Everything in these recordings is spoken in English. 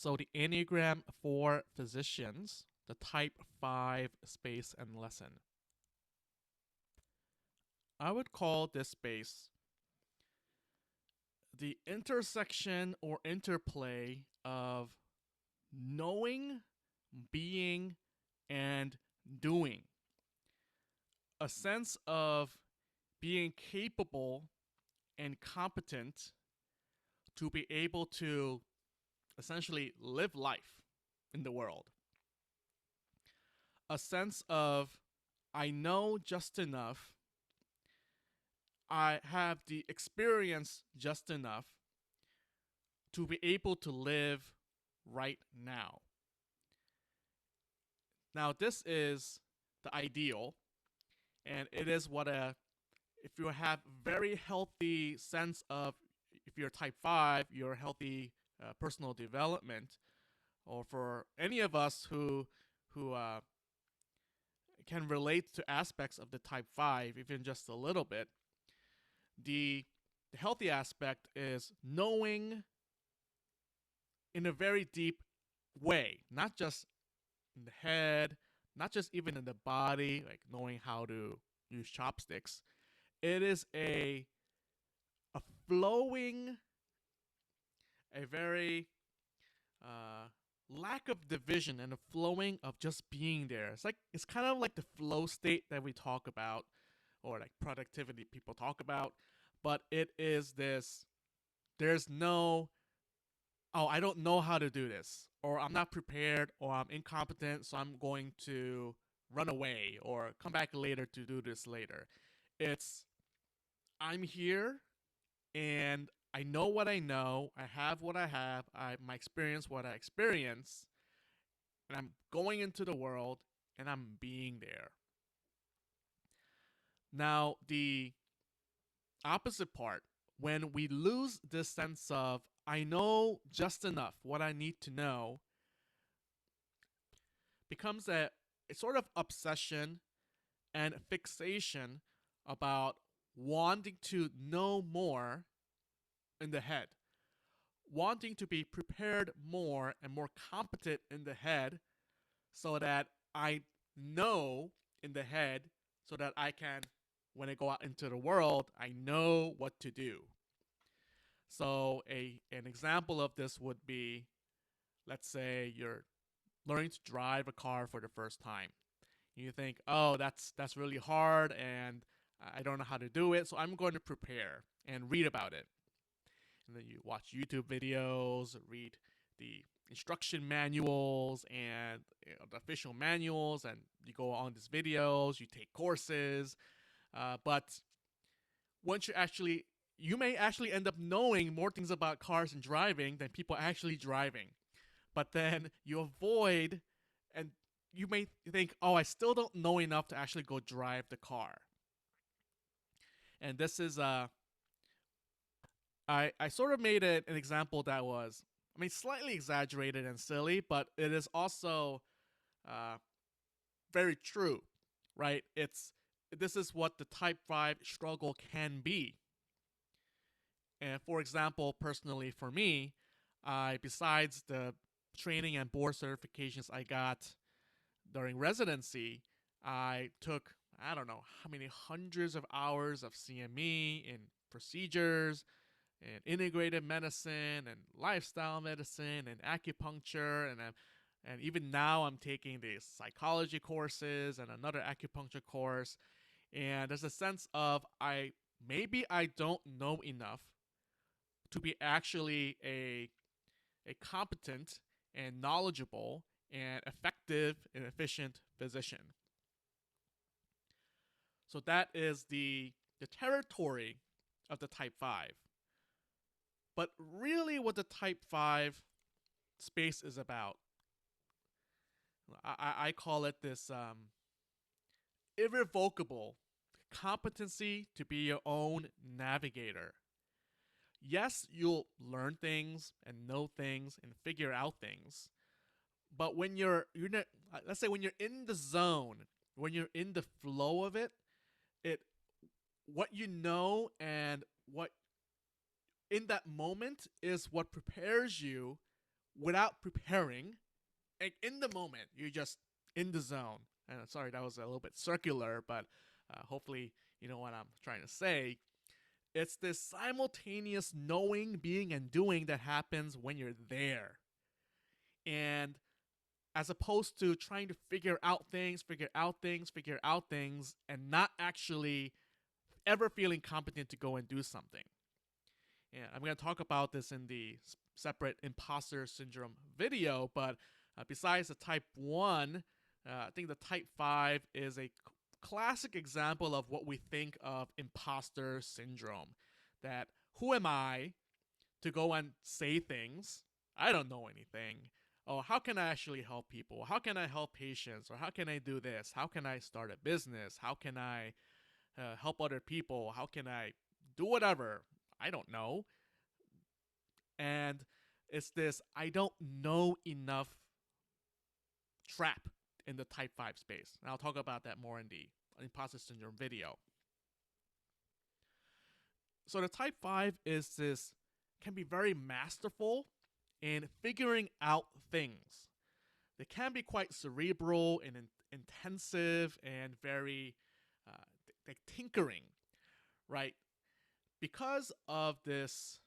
So the Enneagram for physicians, the type 5 space and lesson. I would call this space the intersection or interplay of knowing, being, and doing. A sense of being capable and competent to be able to essentially live life in the world. A sense of I know just enough, I have the experience just enough to be able to live right now. Now, this is the ideal, and it is what if you have very healthy sense of, if you're type 5, your healthy personal development, or for any of us who can relate to aspects of the type 5, even just a little bit, the healthy aspect is knowing in a very deep way, not just in the head, not just even in the body, like knowing how to use chopsticks. It is a flowing, a very lack of division and a flowing of just being there. It's kind of like the flow state that we talk about, or like productivity people talk about, but it is this. There's no, oh, I don't know how to do this, or I'm not prepared, or I'm incompetent, so I'm going to run away or come back later to do this later. It's, I'm here and I know what I know, I have what I have, my experience what I experience, and I'm going into the world and I'm being there. Now, the opposite part, when we lose this sense of I know just enough what I need to know, becomes a sort of obsession and fixation about wanting to know more in the head, wanting to be prepared more and more competent in the head, so that I know in the head, so that I can, when I go out into the world, I know what to do. So an example of this would be, let's say you're learning to drive a car for the first time. You think, oh, that's really hard and I don't know how to do it, so I'm going to prepare and read about it. And then you watch YouTube videos, read the instruction manuals and the official manuals, and you go on these videos, you take courses. But once you may actually end up knowing more things about cars and driving than people actually driving. But then you avoid, and you may think, oh, I still don't know enough to actually go drive the car. And this is I sort of made it an example that was, I mean, slightly exaggerated and silly, but it is also uh, very true, right? This is what the type 5 struggle can be. And for example, personally for me, besides the training and board certifications I got during residency, I took, I don't know how many hundreds of hours of CME in procedures and integrated medicine and lifestyle medicine and acupuncture, and even now I'm taking the psychology courses and another acupuncture course. And there's a sense of maybe I don't know enough to be actually a competent and knowledgeable and effective and efficient physician. So that is the territory of the type 5. But really what the type 5 space is about, I call it this irrevocable competency to be your own navigator. Yes, you'll learn things and know things and figure out things, but when you're not, let's say when you're in the zone, when you're in the flow of it, it what you know and what in that moment is what prepares you without preparing, like in the moment, you're just in the zone. And sorry, that was a little bit circular, but hopefully you know what I'm trying to say. It's this simultaneous knowing, being, and doing that happens when you're there. And as opposed to trying to figure out things, and not actually ever feeling competent to go and do something. And I'm going to talk about this in the separate imposter syndrome video, but besides the type 1, I think the type 5 is a classic example of what we think of imposter syndrome. That who am I to go and say things? I don't know anything. Oh, how can I actually help people? How can I help patients? Or how can I do this? How can I start a business? How can I help other people? How can I do whatever? I don't know. And it's this I don't know enough trap in the type 5 space. And I'll talk about that more in the imposter syndrome video. So the type 5 is this, can be very masterful in figuring out things. They can be quite cerebral and intensive and very like tinkering, right? Because of this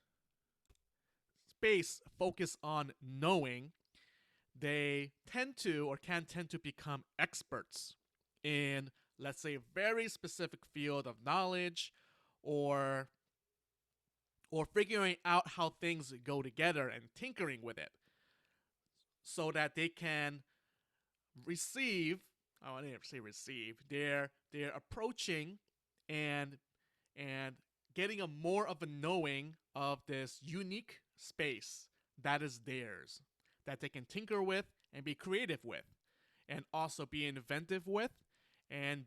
space focus on knowing, they tend to or can tend to become experts in, let's say, a very specific field of knowledge, or figuring out how things go together and tinkering with it so that they can receive, I didn't say receive, they're approaching and getting a more of a knowing of this unique space that is theirs, that they can tinker with and be creative with, and also be inventive with, and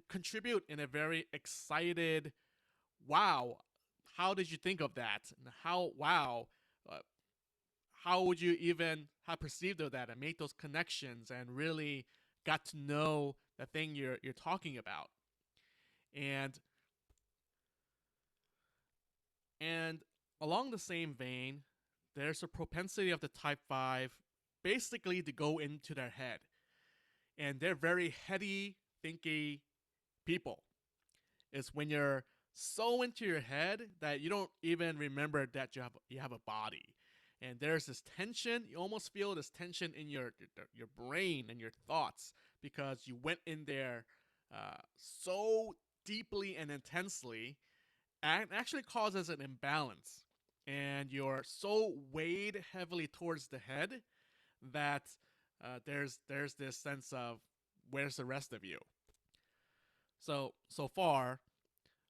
contribute in a very excited, wow, how did you think of that? And uh, how would you even have perceived of that and make those connections and really got to know the thing you're talking about? And along the same vein, there's a propensity of the type 5 basically to go into their head. And they're very heady, thinky people. It's when you're so into your head that you don't even remember that you have a body. And there's this tension. You almost feel this tension in your brain and your thoughts because you went in there so deeply and intensely, and actually causes an imbalance. And you're so weighed heavily towards the head that there's this sense of, where's the rest of you? So far,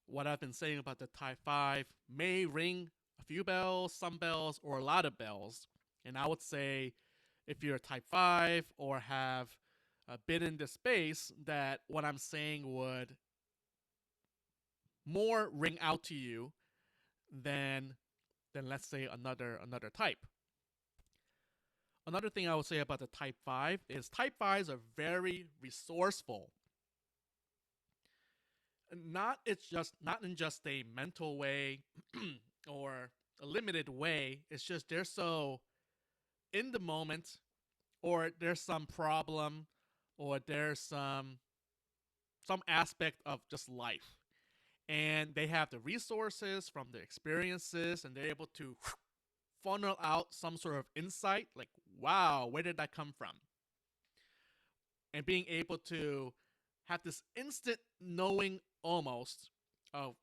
what I've been saying about the type 5 may ring a few bells, some bells, or a lot of bells. And I would say if you're a type 5 or have been in this space, that what I'm saying would more ring out to you than let's say another type. Another thing I would say about the type 5 is type 5s are very resourceful. Not in just a mental way or a limited way. It's just they're so in the moment, or there's some problem, or there's some aspect of just life, and they have the resources from the experiences, and they're able to funnel out some sort of insight, like, wow, where did that come from? And being able to have this instant knowing almost of,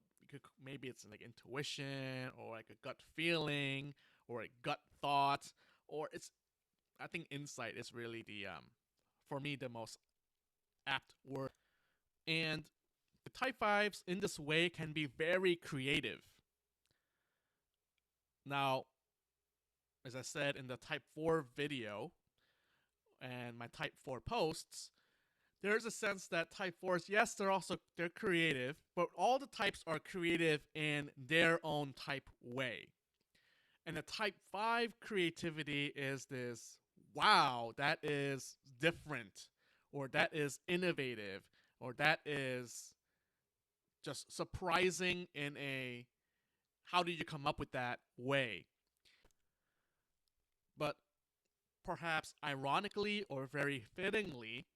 maybe it's like intuition or like a gut feeling or a gut thought, or it's, I think insight is really the for me the most apt word. And the type 5s in this way can be very creative. Now, as I said in the type 4 video and my type 4 posts, there's a sense that type 4s, yes, they're creative, but all the types are creative in their own type way. And the type 5 creativity is this, wow, that is different, or that is innovative, or that is just surprising in a, how did you come up with that way? But perhaps ironically or very fittingly,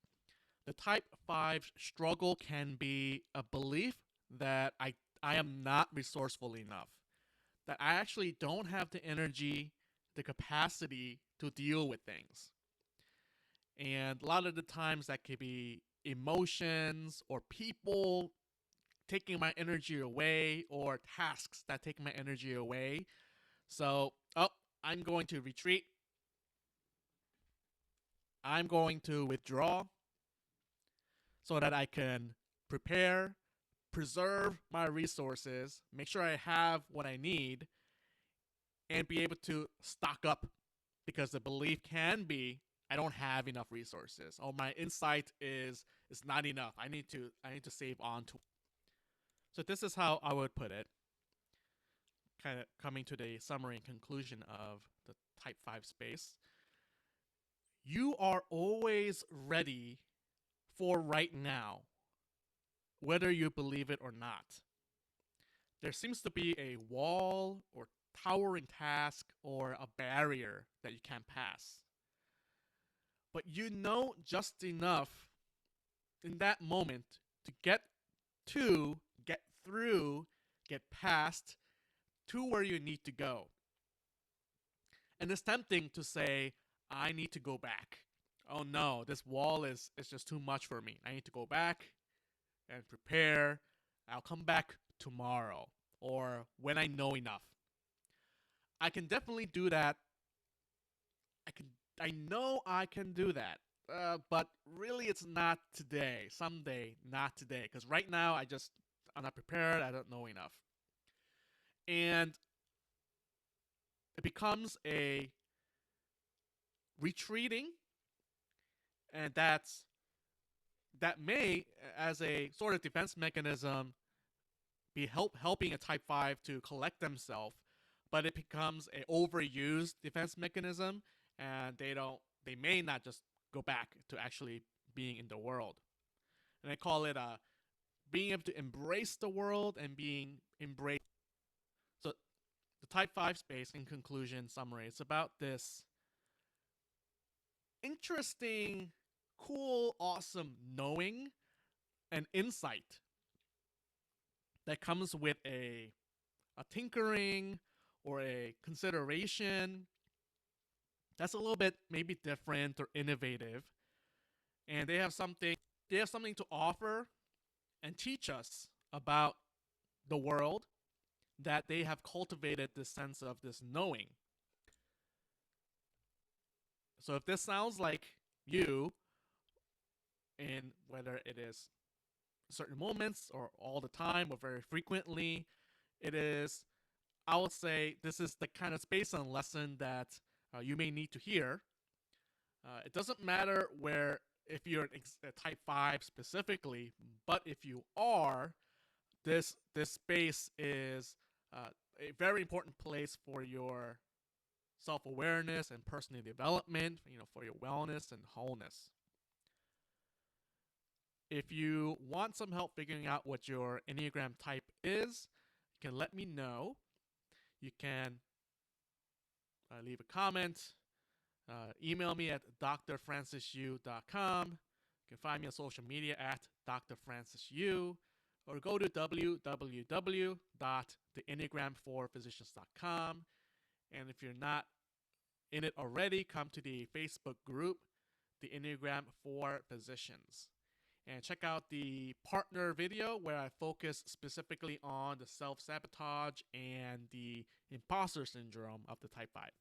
the type 5 struggle can be a belief that I am not resourceful enough, that I actually don't have the energy, the capacity to deal with things. And a lot of the times that could be emotions or people taking my energy away or tasks that take my energy away. So, I'm going to retreat. I'm going to withdraw so that I can prepare, preserve my resources, make sure I have what I need, and be able to stock up, because the belief can be I don't have enough resources, or my insight is not enough. I need to save on to. So this is how I would put it, kind of coming to the summary and conclusion of the type 5 space. You are always ready for right now, whether you believe it or not. There seems to be a wall or towering task or a barrier that you can't pass. But you know just enough in that moment to get through, get past to where you need to go. And it's tempting to say, I need to go back. Oh no, this wall is just too much for me. I need to go back and prepare. I'll come back tomorrow or when I know enough. I can definitely do that. I know I can do that. But really it's not today. Someday, not today. Because right now I'm not prepared. I don't know enough. And it becomes a retreating, and that may, as a sort of defense mechanism, be helping a type 5 to collect themselves, but it becomes a overused defense mechanism, and they may not just go back to actually being in the world. And I call it being able to embrace the world and being embraced. So the type 5 space, in conclusion, summary, it's about this interesting, cool, awesome knowing and insight that comes with a tinkering or a consideration that's a little bit maybe different or innovative, and they have something to offer and teach us about the world, that they have cultivated this sense of this knowing. So if this sounds like you, in whether it is certain moments or all the time or very frequently, it is, I would say, this is the kind of space and lesson that you may need to hear. It doesn't matter where, if you're a type 5 specifically, but if you are, this space is a very important place for your self-awareness and personal development, for your wellness and wholeness. If you want some help figuring out what your enneagram type is, you can let me know. You can leave a comment, email me at drfrancisu.com. You can find me on social media at drfrancisu, or go to www.theenneagram4physicians.com. And if you're not in it already, come to the Facebook group, The Enneagram 4 Physicians. And check out the partner video where I focus specifically on the self-sabotage and the imposter syndrome of the type 5.